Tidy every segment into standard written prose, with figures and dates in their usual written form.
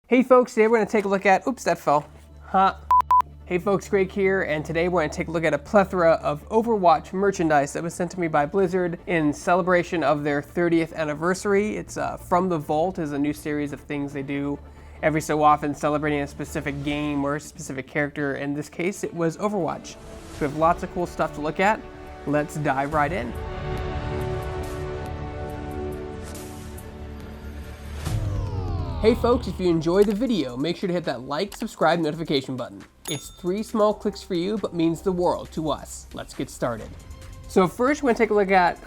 Hey folks, today we're going to take a look at, oops, that fell. Hey folks, Greg here, and today we're going to take a look at a plethora of Overwatch merchandise that was sent to me by Blizzard in celebration of their 30th anniversary. It's From the Vault is a new series of things they do every so often celebrating a specific game or a specific character. In this case, it was Overwatch. So we have lots of cool stuff to look at. Let's dive right in. Hey folks, if you enjoyed the video, make sure to hit that like, subscribe, notification button. It's 3 small clicks for you, but means the world to us. Let's get started. So first, we're gonna take a look at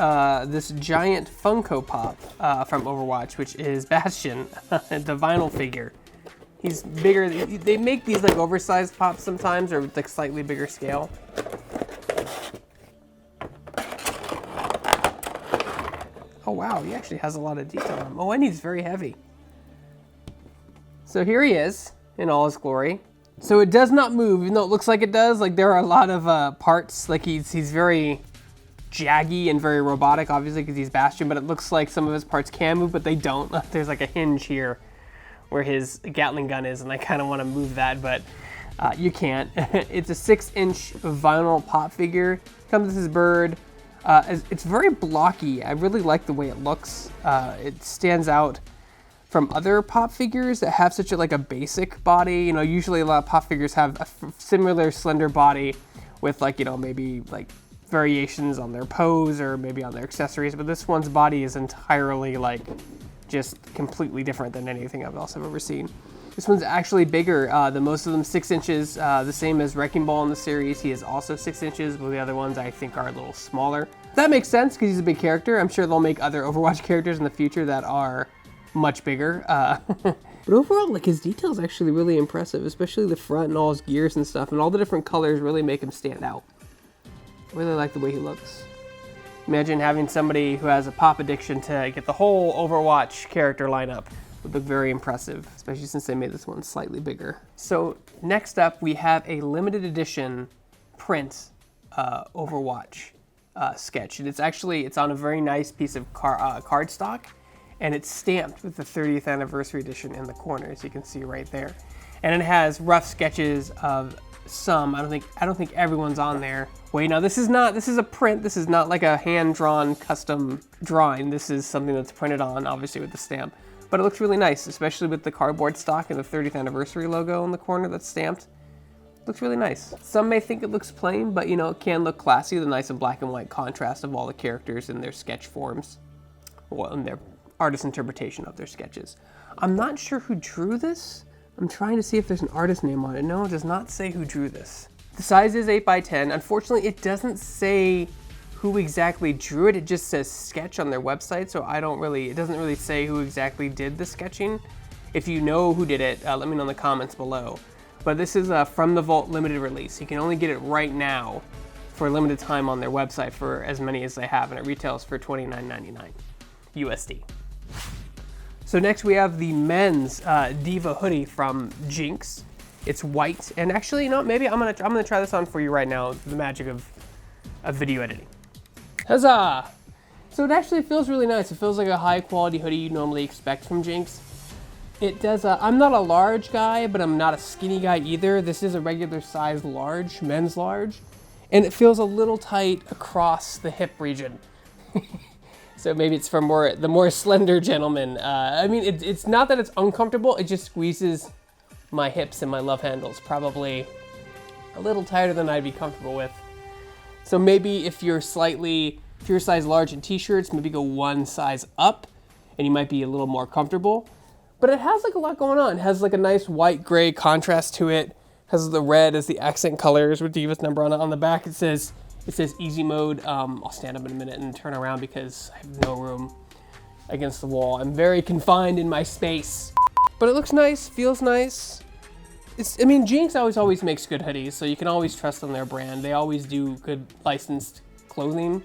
this giant Funko Pop from Overwatch, which is Bastion, the vinyl figure. He's bigger. They make these like oversized pops sometimes, or like slightly bigger scale. Oh wow, he actually has a lot of detail on him. Oh, and he's very heavy. So here he is in all his glory. So it does not move, even though it looks like it does. Like there are a lot of parts, like he's very jaggy and very robotic, obviously because he's Bastion, but it looks like some of his parts can move, but they don't. There's like a hinge here where his Gatling gun is, and I kind of want to move that, but you can't. It's a 6-inch vinyl pop figure. Comes with his bird. It's very blocky. I really like the way it looks. It stands out from other pop figures that have such a basic body. You know, usually a lot of pop figures have a similar slender body with maybe variations on their pose or maybe on their accessories, but this one's body is entirely just completely different than anything else I've ever seen. This one's actually bigger than most of them, 6 inches, the same as Wrecking Ball in the series. He is also 6 inches, but the other ones I think are a little smaller. That makes sense because he's a big character. I'm sure they'll make other Overwatch characters in the future that are much bigger. But overall, his detail's actually really impressive, especially the front and all his gears and stuff, and all the different colors really make him stand out. I really like the way he looks. Imagine having somebody who has a pop addiction to get the whole Overwatch character lineup. Would look very impressive, especially since they made this one slightly bigger. So next up, we have a limited edition print Overwatch sketch, and it's on a very nice piece of cardstock. And it's stamped with the 30th anniversary edition in the corner, as you can see right there. And it has rough sketches of some. I don't think everyone's on there. Wait, no, this is a print. This is not like a hand-drawn custom drawing. This is something that's printed on, obviously with the stamp. But it looks really nice, especially with the cardboard stock and the 30th anniversary logo in the corner that's stamped. Looks really nice. Some may think it looks plain, but it can look classy, the nice and black and white contrast of all the characters in their sketch forms. Well, in their artist interpretation of their sketches. I'm not sure who drew this. I'm trying to see if there's an artist name on it. No, it does not say who drew this. The size is 8x10. Unfortunately, it doesn't say who exactly drew it. It just says sketch on their website, so it doesn't really say who exactly did the sketching. If you know who did it, let me know in the comments below. But this is a From the Vault limited release. You can only get it right now for a limited time on their website for as many as they have, and it retails for $29.99 USD. So next we have the men's Diva hoodie from Jinx. It's white, and actually, maybe I'm gonna try this on for you right now. The magic of video editing. Huzzah! So it actually feels really nice. It feels like a high quality hoodie you normally expect from Jinx. It does. I'm not a large guy, but I'm not a skinny guy either. This is a regular size large, men's large, and it feels a little tight across the hip region. So maybe it's for the more slender gentleman. It's not that it's uncomfortable, it just squeezes my hips and my love handles, probably a little tighter than I'd be comfortable with. So maybe if you're a size large in t-shirts, maybe go one size up and you might be a little more comfortable. But it has a lot going on. It has a nice white gray contrast to it. Has the red as the accent colors with Diva's number on it. On the back it says easy mode. I'll stand up in a minute and turn around because I have no room against the wall. I'm very confined in my space. But it looks nice, feels nice. Jinx always makes good hoodies, so you can always trust on their brand. They always do good licensed clothing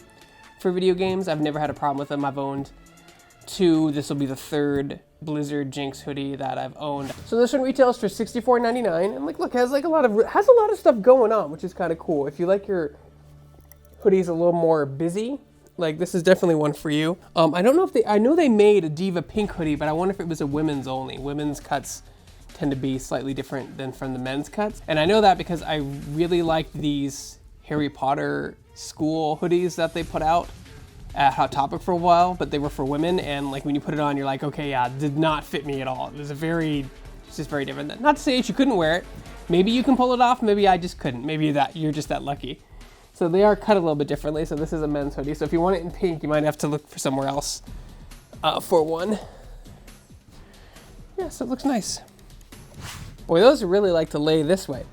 for video games. I've never had a problem with them. I've owned 2. This will be the 3rd Blizzard Jinx hoodie that I've owned. So this one retails for $64.99, and look, has a lot of stuff going on, which is kind of cool. If you like your hoodies a little more busy, Like, this is definitely one for you. I don't know if I know they made a Diva pink hoodie, but I wonder if it was a women's only. Women's cuts tend to be slightly different than from the men's cuts. And I know that because I really liked these Harry Potter school hoodies that they put out at Hot Topic for a while, but they were for women, and like when you put it on, you're like, okay, yeah, it did not fit me at all. It's just very different. Not to say that you couldn't wear it. Maybe you can pull it off, maybe I just couldn't. Maybe you're just that lucky. So they are cut a little bit differently, so this is a men's hoodie. So if you want it in pink, you might have to look for somewhere else for one. Yeah, so it looks nice. Boy, those really like to lay this way.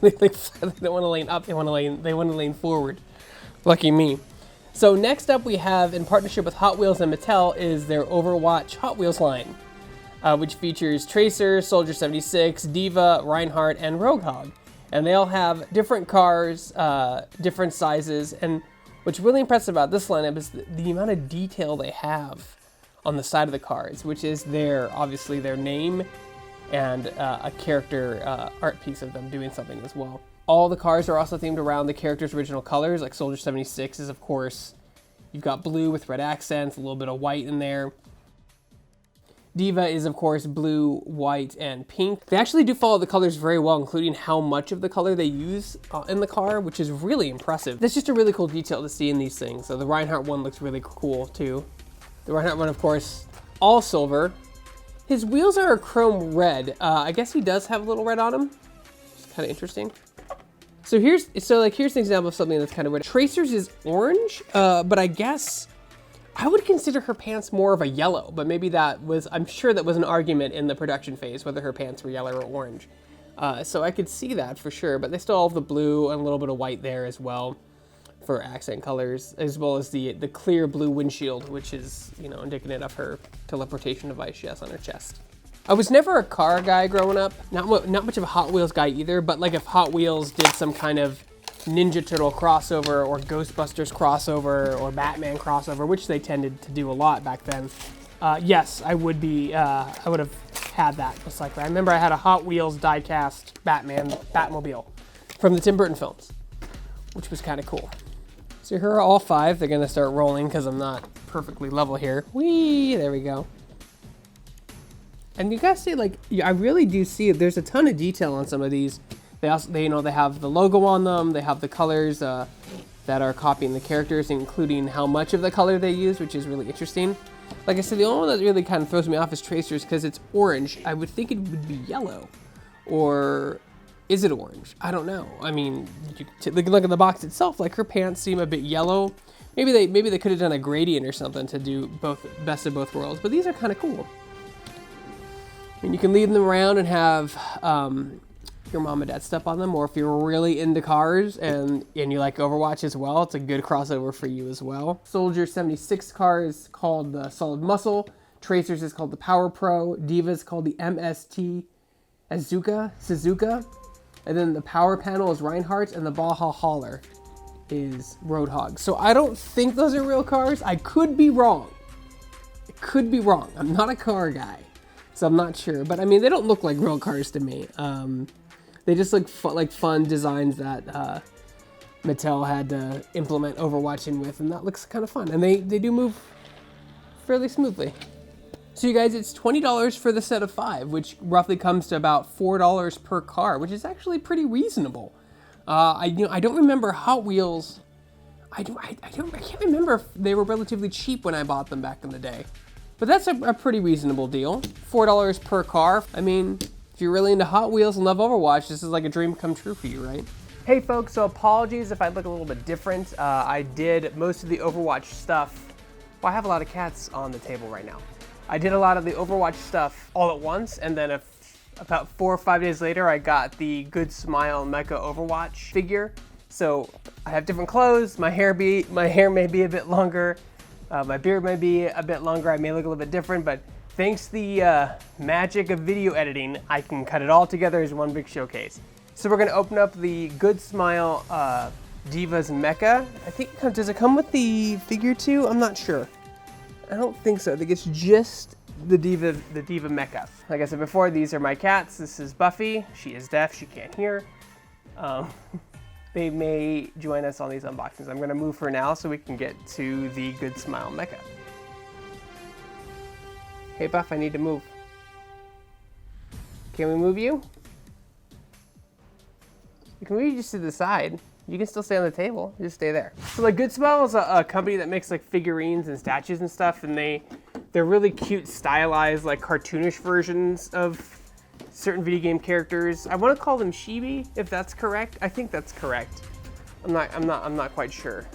They don't want to lean up, they want to lean forward. Lucky me. So next up we have, in partnership with Hot Wheels and Mattel, is their Overwatch Hot Wheels line, which features Tracer, Soldier 76, Diva, Reinhardt, and Roadhog. And they all have different cars, different sizes, and what's really impressive about this lineup is the amount of detail they have on the side of the cars, which is obviously their name and a character art piece of them doing something as well. All the cars are also themed around the character's original colors, like Soldier 76 is, of course, you've got blue with red accents, a little bit of white in there. Diva is, of course, blue, white, and pink. They actually do follow the colors very well, including how much of the color they use in the car, which is really impressive. That's just a really cool detail to see in these things. So the Reinhardt one looks really cool, too. The Reinhardt one, of course, all silver. His wheels are chrome red. I guess he does have a little red on him. It's kind of interesting. So here's an example of something that's kind of weird. Tracer's is orange, but I guess I would consider her pants more of a yellow, but maybe I'm sure that was an argument in the production phase, whether her pants were yellow or orange. So I could see that for sure, but they still have the blue and a little bit of white there as well for accent colors, as well as the clear blue windshield, which is, indicative of her teleportation device she has on her chest. I was never a car guy growing up, not much of a Hot Wheels guy either, but like if Hot Wheels did some kind of Ninja Turtle crossover or Ghostbusters crossover or Batman crossover, which they tended to do a lot back then, yes, I would have had that most likely. I remember I had a Hot Wheels diecast Batmobile from the Tim Burton films, which was kind of cool. So here are all 5. They're gonna start rolling because I'm not perfectly level here. Whee, there we go. And you guys see, I really do see it. There's a ton of detail on some of these. They have the logo on them. They have the colors that are copying the characters, including how much of the color they use, which is really interesting. Like I said, the only one that really kind of throws me off is Tracer's because it's orange. I would think it would be yellow, or is it orange? I don't know. I mean, you can look at the box itself. Like her pants seem a bit yellow. Maybe they could have done a gradient or something to do best of both worlds. But these are kind of cool. And you can leave them around and have your mom and dad step on them, or if you're really into cars and you like Overwatch as well, it's a good crossover for you as well. Soldier 76 car is called the Solid Muscle. Tracer's is called the Power Pro. Diva is called the MST Suzuka. And then the power panel is Reinhardt, and the Baja Hauler is Roadhog. So I don't think those are real cars. I could be wrong. I'm not a car guy, so I'm not sure. But I mean, they don't look like real cars to me. They just look like fun designs that Mattel had to implement Overwatch in with, and that looks kind of fun. And they do move fairly smoothly. So you guys, it's $20 for the set of 5, which roughly comes to about $4 per car, which is actually pretty reasonable. I don't remember Hot Wheels. I can't remember if they were relatively cheap when I bought them back in the day. But that's a pretty reasonable deal. $4 per car. I mean, if you're really into Hot Wheels and love Overwatch, this is like a dream come true for you, right? Hey folks, so apologies if I look a little bit different. I did most of the Overwatch stuff. Well, I have a lot of cats on the table right now. I did a lot of the Overwatch stuff all at once, and then about 4 or 5 days later, I got the Good Smile Mecha Overwatch figure. So I have different clothes. My hair may be a bit longer. My beard may be a bit longer. I may look a little bit different, but thanks to the magic of video editing, I can cut it all together as one big showcase. So we're gonna open up the Good Smile Diva's Mecha. I think, does it come with the figure too? I'm not sure. I don't think so. I think it's just the Diva Mecha. Like I said before, these are my cats. This is Buffy. She is deaf. She can't hear. they may join us on these unboxings. I'm gonna move her now so we can get to the Good Smile mecha. Hey Buff, I need to move. Can we move you? You can move you just to the side. You can still stay on the table, just stay there. So like Good Smile is a company that makes like figurines and statues and stuff, and they're really cute, stylized, like cartoonish versions of certain video game characters. I want to call them chibi, if that's correct. I think that's correct. I'm not quite sure.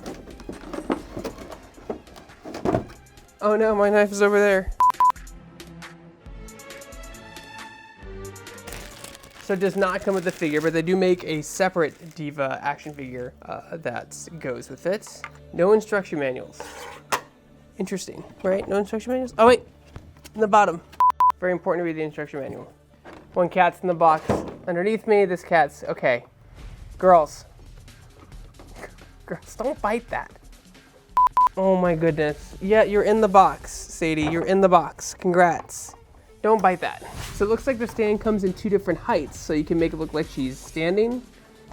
Oh no, my knife is over there. So it does not come with the figure, but they do make a separate Diva action figure that goes with it. No instruction manuals. Interesting, right? No instruction manuals? Oh wait, in the bottom. Very important to read the instruction manual. One cat's in the box. Underneath me, this cat's, okay. Girls, don't bite that. Oh my goodness. Yeah, you're in the box, Sadie, you're in the box. Congrats. Don't bite that. So it looks like the stand comes in 2 different heights, so you can make it look like she's standing,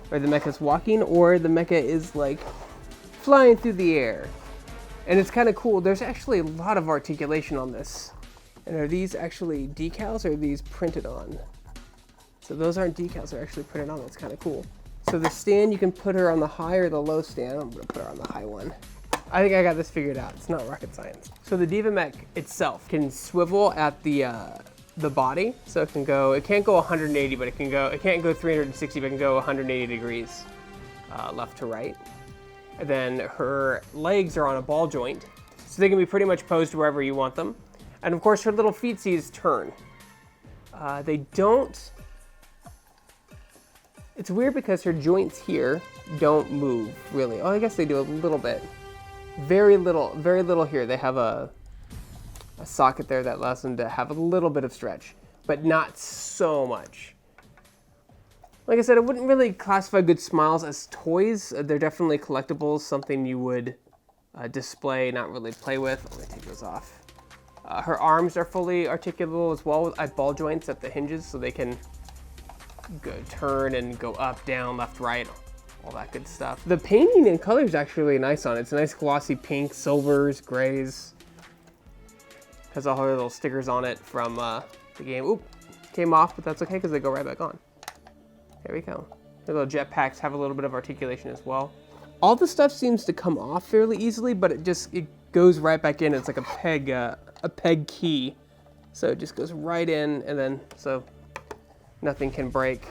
or the mecha's walking, or the mecha is like flying through the air. And it's kind of cool. There's actually a lot of articulation on this. And are these actually decals or are these printed on? So those aren't decals, they're actually printed on. That's kind of cool. So the stand, you can put her on the high or the low stand. I'm gonna put her on the high one. I think I got this figured out. It's not rocket science. So the Diva mech itself can swivel at the body. So it can't go 180, but it can't go 360, but it can go 180 degrees left to right. And then her legs are on a ball joint. So they can be pretty much posed wherever you want them. And of course her little feetsies turn. They don't, it's weird because her joints here don't move really. Oh, I guess they do a little bit. Very little here. They have a socket there that allows them to have a little bit of stretch, but not so much. Like I said, I wouldn't really classify Good Smiles as toys. They're definitely collectibles, something you would display, not really play with. Let me take those off. Her arms are fully articulable as well with ball joints at the hinges, so they can turn and go up, down, left, right, all that good stuff. The painting and color is actually really nice on it. It's a nice glossy pink, silvers, grays. Has all her little stickers on it from the game. Oop, came off, but that's okay because they go right back on. There we go. The little jetpacks have a little bit of articulation as well. All the stuff seems to come off fairly easily, but it goes right back in. It's like a peg key. So it just goes right in, and then so nothing can break.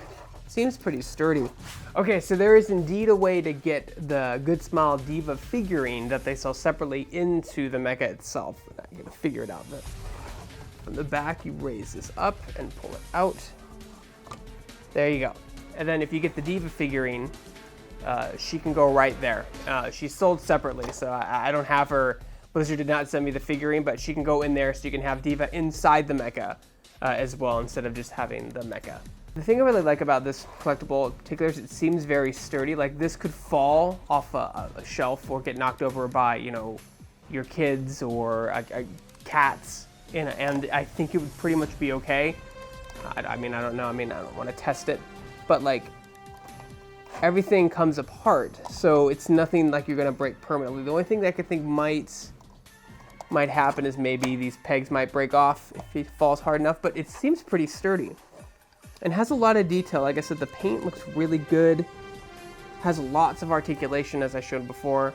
Seems pretty sturdy. Okay, so there is indeed a way to get the Good Smile Diva figurine that they sell separately into the mecha itself. I'm gonna figure it out. From the back, you raise this up and pull it out. There you go. And then if you get the Diva figurine, she can go right there. She's sold separately, so I don't have her. Blizzard did not send me the figurine, but she can go in there so you can have Diva inside the mecha as well, instead of just having the mecha. The thing I really like about this collectible in particular is it seems very sturdy. Like this could fall off a shelf or get knocked over by, you know, your kids or cats, and I think it would pretty much be okay. I mean, I don't know. I mean, I don't want to test it, but like everything comes apart, so it's nothing like you're gonna break permanently. The only thing that I could think might happen is maybe these pegs might break off if it falls hard enough, but it seems pretty sturdy. And has a lot of detail. Like I said, the paint looks really good. Has lots of articulation, as I showed before.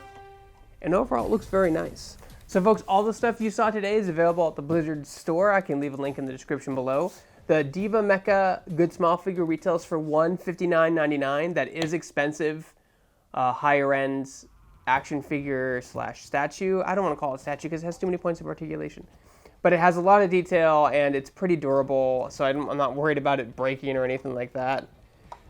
And overall, it looks very nice. So folks, all the stuff you saw today is available at the Blizzard store. I can leave a link in the description below. The Diva Mecha Good Smile figure retails for $159.99. That is expensive. Higher end action figure / statue. I don't want to call it statue because it has too many points of articulation. But it has a lot of detail and it's pretty durable, so I'm not worried about it breaking or anything like that.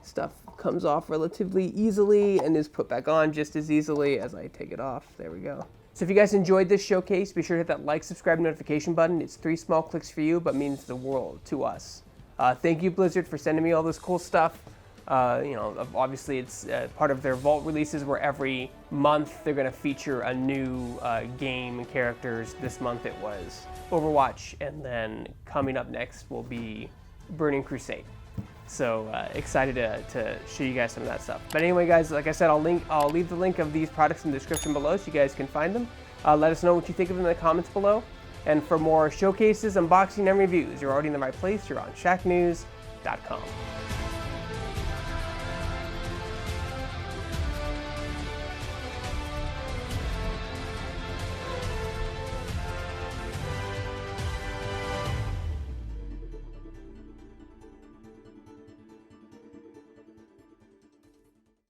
Stuff comes off relatively easily and is put back on just as easily as I take it off. There we go. So if you guys enjoyed this showcase, be sure to hit that like, subscribe, notification button. It's 3 small clicks for you, but means the world to us. Thank you, Blizzard, for sending me all this cool stuff. You know, obviously it's part of their Vault releases where every month they're going to feature a new game and characters. This month it was Overwatch, and then coming up next will be Burning Crusade. So excited to show you guys some of that stuff. But anyway, guys, like I said, I'll leave the link of these products in the description below so you guys can find them. Let us know what you think of them in the comments below. And for more showcases, unboxing, and reviews, you're already in the right place. You're on Shacknews.com.